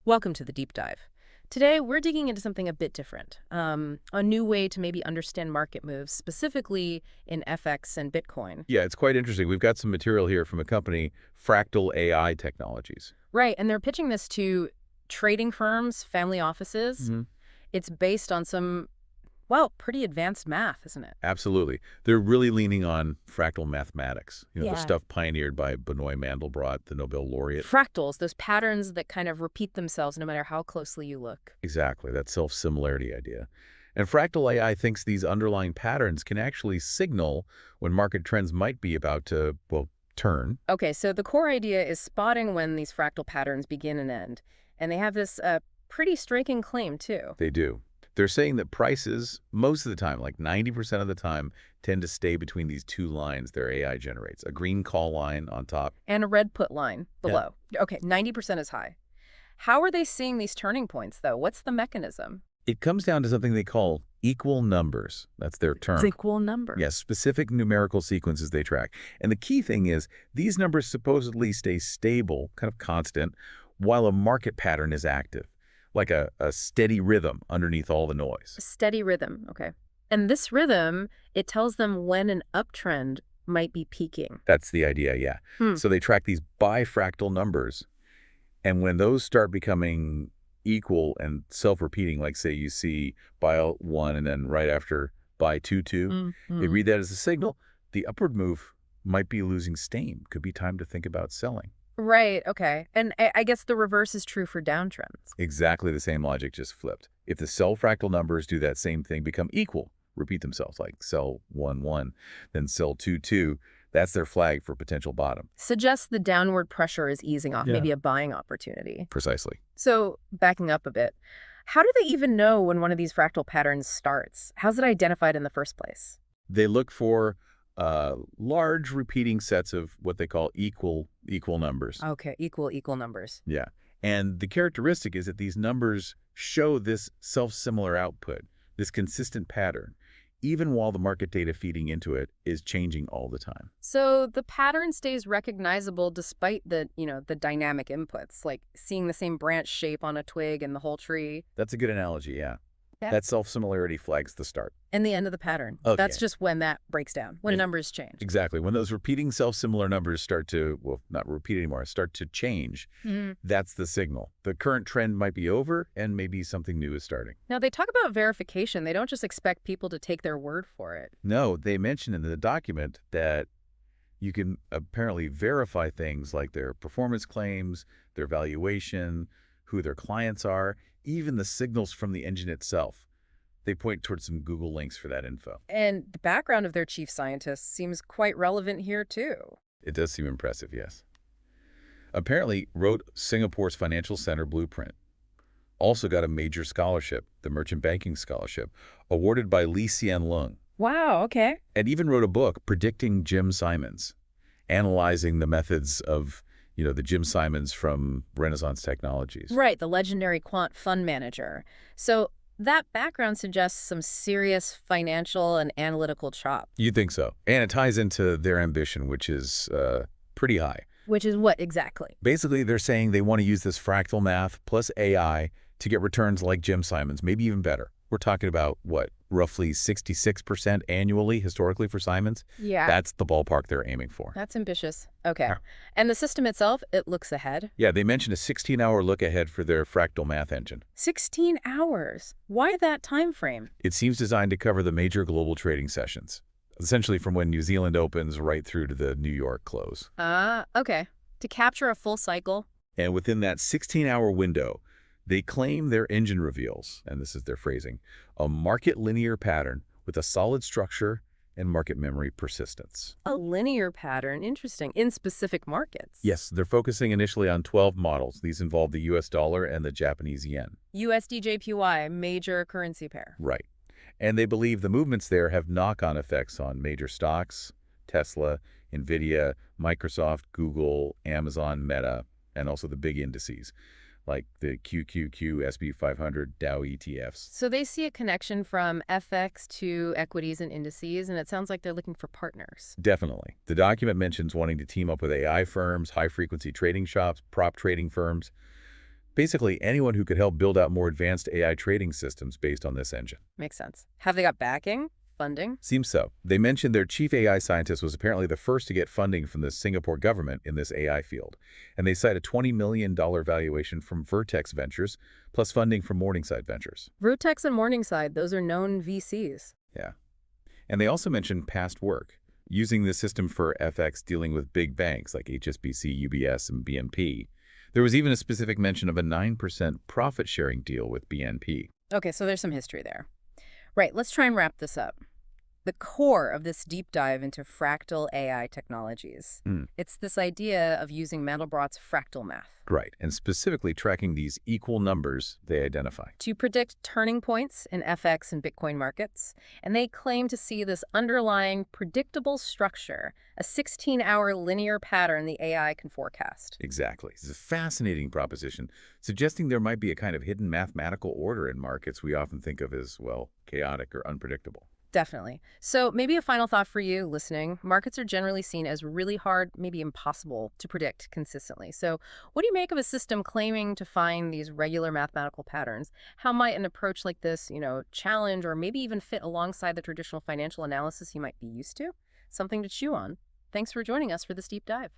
Welcome to the deep dive. Today, we're digging into something a bit different, a new way to maybe understand market moves, specifically in FX and Bitcoin. Yeah, it's quite interesting. We've got some material here from a company, Fractal AI Technologies. Right, and they're pitching this to trading firms, family offices. hmm It's based on some, well, pretty advanced math, isn't it? Absolutely. They're really leaning on fractal mathematics, the Yeah. stuff pioneered by Benoit Mandelbrot, the Nobel laureate. Fractals, those patterns that kind of repeat themselves no matter how closely you look. Exactly, that self-similarity idea. And Fractal AI thinks these underlying patterns can actually signal when market trends might be about to, well, turn. Okay, so the core idea is spotting when these fractal patterns begin and end. And they have this pretty striking claim, too. They do. They're saying that prices, most of the time, like 90% of the time, tend to stay between these two lines their AI generates. A green call line on top. And a red put line Yeah. below. Okay, 90% is high. How are they seeing these turning points, though? What's the mechanism? It comes down to something they call equal numbers. That's their term. Equal number. Yes, specific numerical sequences they track. And the key thing is these numbers supposedly stay stable, kind of constant, while a market pattern is active, like a steady rhythm underneath all the noise. A steady rhythm, okay. And this rhythm, it tells them when an uptrend might be peaking. That's the idea, yeah. Hmm. So they track these bifractal numbers, and when those start becoming equal and self-repeating, like say you see buy 1 and then right after buy 2, they read that as a signal. The upward move might be losing steam. Could be time to think about selling. Right, okay. And I guess the reverse is true for downtrends. Exactly the same logic, just flipped. If the self-fractal numbers do that same thing, become equal, repeat themselves, like sell 1, then sell 2, that's their flag for potential bottom. Suggests the downward pressure is easing off, Yeah. maybe a buying opportunity. Precisely. So, backing up a bit, how do they even know when one of these fractal patterns starts? How's it identified in the first place? They look for large repeating sets of what they call equal numbers. Okay, equal numbers. Yeah. And the characteristic is that these numbers show this self-similar output, this consistent pattern, even while the market data feeding into it is changing all the time. So the pattern stays recognizable despite the dynamic inputs, like seeing the same branch shape on a twig and the whole tree. That's a good analogy, yeah. Yeah. That self-similarity flags the start. And the end of the pattern. Okay. That's just when that breaks down, when And- numbers change. Exactly. When those repeating self-similar numbers start to, well, not repeat anymore, start to change, that's the signal. The current trend might be over and maybe something new is starting. Now, they talk about verification. They don't just expect people to take their word for it. No, they mention in the document that you can apparently verify things like their performance claims, their valuation, who their clients are, even the signals from the engine itself. They point towards some Google links for that info. And the background of their chief scientist seems quite relevant here, too. It does seem impressive, yes. Apparently wrote Singapore's Financial Center blueprint. Also got a major scholarship, the Merchant Banking Scholarship, awarded by Lee Hsien Loong. Wow, okay. And even wrote a book predicting Jim Simons, analyzing the methods of, the Jim Simons from Renaissance Technologies. Right, the legendary quant fund manager. So that background suggests some serious financial and analytical chop. You think so. And it ties into their ambition, which is pretty high. Which is what exactly? Basically, they're saying they want to use this fractal math plus AI to get returns like Jim Simons, maybe even better. We're talking about, what, roughly 66% annually historically for Simons? Yeah. That's the ballpark they're aiming for. That's ambitious. Okay. Yeah. And the system itself, it looks ahead. Yeah, they mentioned a 16-hour look ahead for their fractal math engine. 16 hours. Why that time frame? It seems designed to cover the major global trading sessions, essentially from when New Zealand opens right through to the New York close. Okay. To capture a full cycle. And within that 16-hour window, they claim their engine reveals, and this is their phrasing, a market linear pattern with a solid structure and market memory persistence. A linear pattern, interesting, in specific markets. Yes, they're focusing initially on 12 models. These involve the US dollar and the Japanese yen. USD-JPY, major currency pair. Right. And they believe the movements there have knock-on effects on major stocks, Tesla, NVIDIA, Microsoft, Google, Amazon, Meta, and also the big indices, like the QQQ, SB 500, Dow ETFs. So they see a connection from FX to equities and indices, and it sounds like they're looking for partners. Definitely. The document mentions wanting to team up with AI firms, high-frequency trading shops, prop trading firms. Basically, anyone who could help build out more advanced AI trading systems based on this engine. Makes sense. Have they got backing? Funding? Seems so. They mentioned their chief AI scientist was apparently the first to get funding from the Singapore government in this AI field, and they cite a $20 million valuation from Vertex Ventures, plus funding from Morningside Ventures. Vertex and Morningside, those are known VCs. Yeah. And they also mentioned past work, using the system for FX dealing with big banks like HSBC, UBS, and BNP. There was even a specific mention of a 9% profit-sharing deal with BNP. Okay, so there's some history there. Right, let's try and wrap this up. The core of this deep dive into fractal AI technologies. Mm. It's this idea of using Mandelbrot's fractal math Right, and specifically tracking these equal numbers they identify. to predict turning points in FX and Bitcoin markets. And they claim to see this underlying predictable structure, a 16-hour linear pattern the AI can forecast. Exactly. It's a fascinating proposition, suggesting there might be a kind of hidden mathematical order in markets we often think of as, well, chaotic or unpredictable. Definitely. So maybe a final thought for you listening. Markets are generally seen as really hard, maybe impossible to predict consistently. So what do you make of a system claiming to find these regular mathematical patterns? How might an approach like this, challenge or maybe even fit alongside the traditional financial analysis you might be used to? Something to chew on. Thanks for joining us for this deep dive.